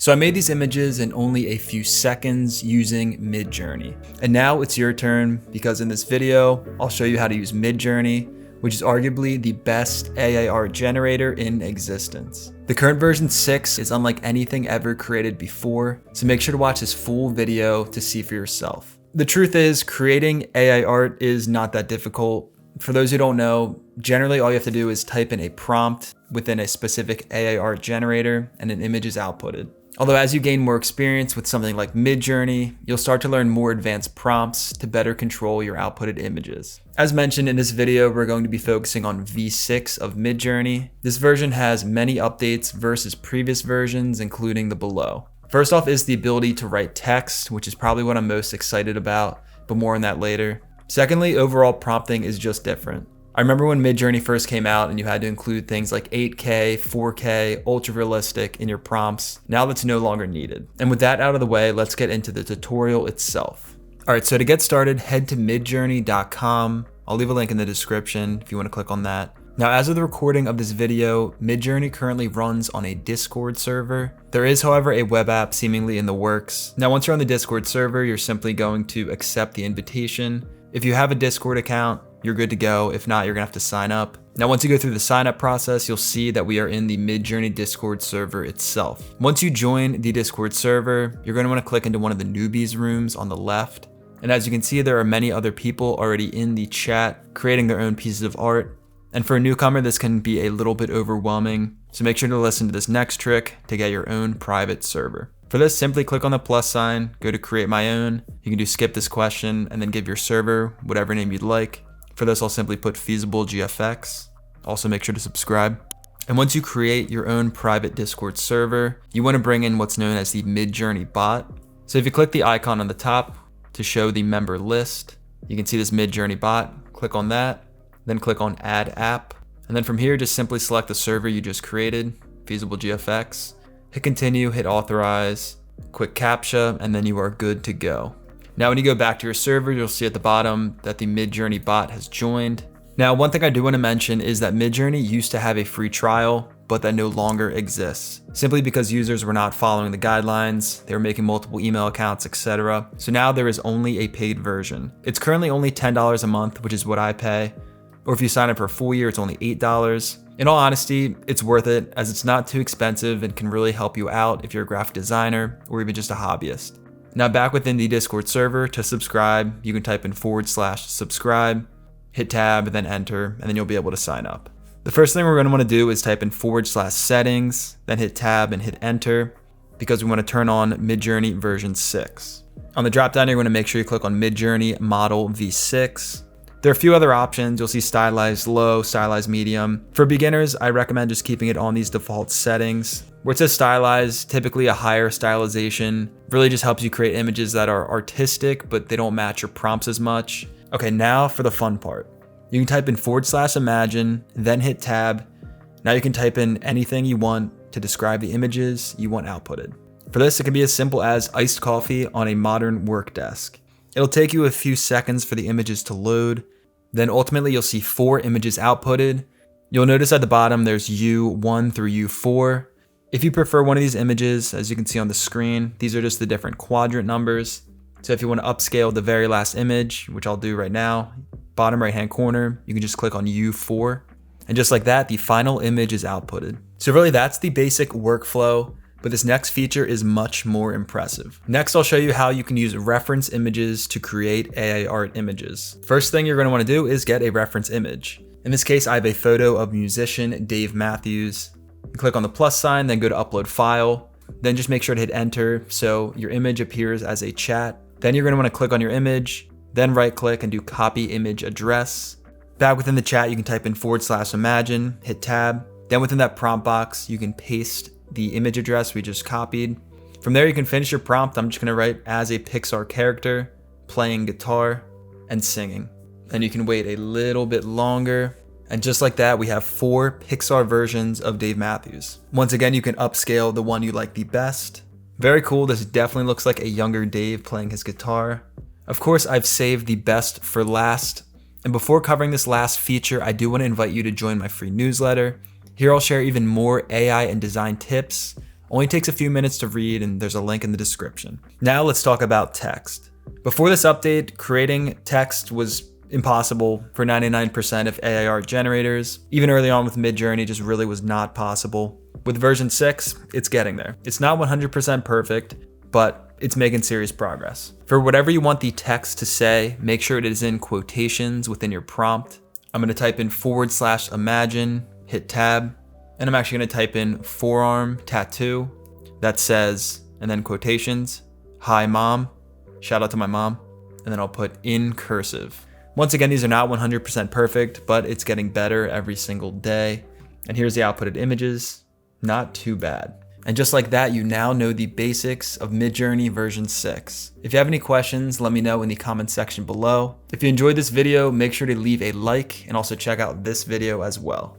So I made these images in only a few seconds using Midjourney. And now it's your turn, because in this video, I'll show you how to use Midjourney, which is arguably the best AI art generator in existence. The current version 6 is unlike anything ever created before, so make sure to watch this full video to see for yourself. The truth is, creating AI art is not that difficult. For those who don't know, generally all you have to do is type in a prompt within a specific AI art generator and an image is outputted. Although as you gain more experience with something like Midjourney, you'll start to learn more advanced prompts to better control your outputted images. As mentioned in this video, we're going to be focusing on V6 of Midjourney. This version has many updates versus previous versions, including the below. First off is the ability to write text, which is probably what I'm most excited about, but more on that later. Secondly, overall prompting is just different. I remember when Midjourney first came out and you had to include things like 8K, 4K, ultra realistic in your prompts. Now that's no longer needed. And with that out of the way, let's get into the tutorial itself. All right, so to get started, head to midjourney.com. I'll leave a link in the description if you want to click on that. Now, as of the recording of this video, Midjourney currently runs on a Discord server. There is, however, a web app seemingly in the works. Now, once you're on the Discord server, you're simply going to accept the invitation. If you have a Discord account, you're good to go. If not, you're gonna have to sign up. Now, once you go through the sign up process, you'll see that we are in the Midjourney Discord server itself. Once you join the Discord server, you're gonna wanna click into one of the newbies rooms on the left. And as you can see, there are many other people already in the chat creating their own pieces of art. And for a newcomer, this can be a little bit overwhelming. So make sure to listen to this next trick to get your own private server. For this, simply click on the plus sign, go to create my own. You can do skip this question and then give your server whatever name you'd like. For this, I'll simply put feasible GFX. Also make sure to subscribe. And once you create your own private Discord server, you want to bring in what's known as the Midjourney bot. So if you click the icon on the top to show the member list, you can see this Midjourney bot. Click on that, then click on add app. And then from here, just simply select the server you just created, feasible GFX. Hit continue, hit authorize, quick CAPTCHA, and then you are good to go. Now, when you go back to your server, you'll see at the bottom that the Midjourney bot has joined. Now, one thing I do want to mention is that Midjourney used to have a free trial, but that no longer exists, simply because users were not following the guidelines, they were making multiple email accounts, etc. So now there is only a paid version. It's currently only $10 a month, which is what I pay. Or if you sign up for a full year, it's only $8. In all honesty, it's worth it, as it's not too expensive and can really help you out if you're a graphic designer or even just a hobbyist. Now, back within the Discord server, to subscribe, you can type in /subscribe, hit tab, and then enter, and then you'll be able to sign up. The first thing we're going to want to do is type in /settings, then hit tab and hit enter, because we want to turn on Midjourney version 6. On the drop down, you're going to make sure you click on Midjourney Model V6. There are a few other options. You'll see stylized low, stylized medium. For beginners, I recommend just keeping it on these default settings. Where it says stylized, typically a higher stylization really just helps you create images that are artistic, but they don't match your prompts as much. Okay, now for the fun part. You can type in /imagine, then hit tab. Now you can type in anything you want to describe the images you want outputted. For this, it can be as simple as iced coffee on a modern work desk. It'll take you a few seconds for the images to load. Then ultimately you'll see 4 images outputted. You'll notice at the bottom there's U1 through U4. If you prefer one of these images, as you can see on the screen, these are just the different quadrant numbers. So if you want to upscale the very last image, which I'll do right now, bottom right hand corner, you can just click on U4. And just like that, the final image is outputted. So really that's the basic workflow, but this next feature is much more impressive. Next, I'll show you how you can use reference images to create AI art images. First thing you're going to want to do is get a reference image. In this case, I have a photo of musician Dave Matthews. Click on the plus sign, then go to upload file. Then just make sure to hit enter so your image appears as a chat. Then you're going to want to click on your image, then right click and do copy image address. Back within the chat, you can type in /imagine, hit tab. Then within that prompt box, you can paste the image address we just copied. From there, you can finish your prompt. I'm just going to write as a Pixar character, playing guitar and singing. And you can wait a little bit longer. And just like that, we have 4 Pixar versions of Dave Matthews. Once again, you can upscale the one you like the best. Very cool. This definitely looks like a younger Dave playing his guitar. Of course, I've saved the best for last. And before covering this last feature, I do want to invite you to join my free newsletter. Here I'll share even more AI and design tips, Only takes a few minutes to read, and there's a link in the description. Now let's talk about text. Before this update, creating text was impossible for 99% of AIR generators. Even early on with Midjourney, just really was not possible. With version 6, it's getting there. It's not 100% perfect, but it's making serious progress. For whatever you want the text to say, make sure it is in quotations within your prompt. I'm gonna type in /imagine, hit tab, and I'm actually gonna type in forearm tattoo that says, and then quotations, hi mom, shout out to my mom, and then I'll put in cursive. Once again, these are not 100% perfect, but it's getting better every single day. And here's the outputted images, not too bad. And just like that, you now know the basics of Midjourney version 6. If you have any questions, let me know in the comment section below. If you enjoyed this video, make sure to leave a like and also check out this video as well.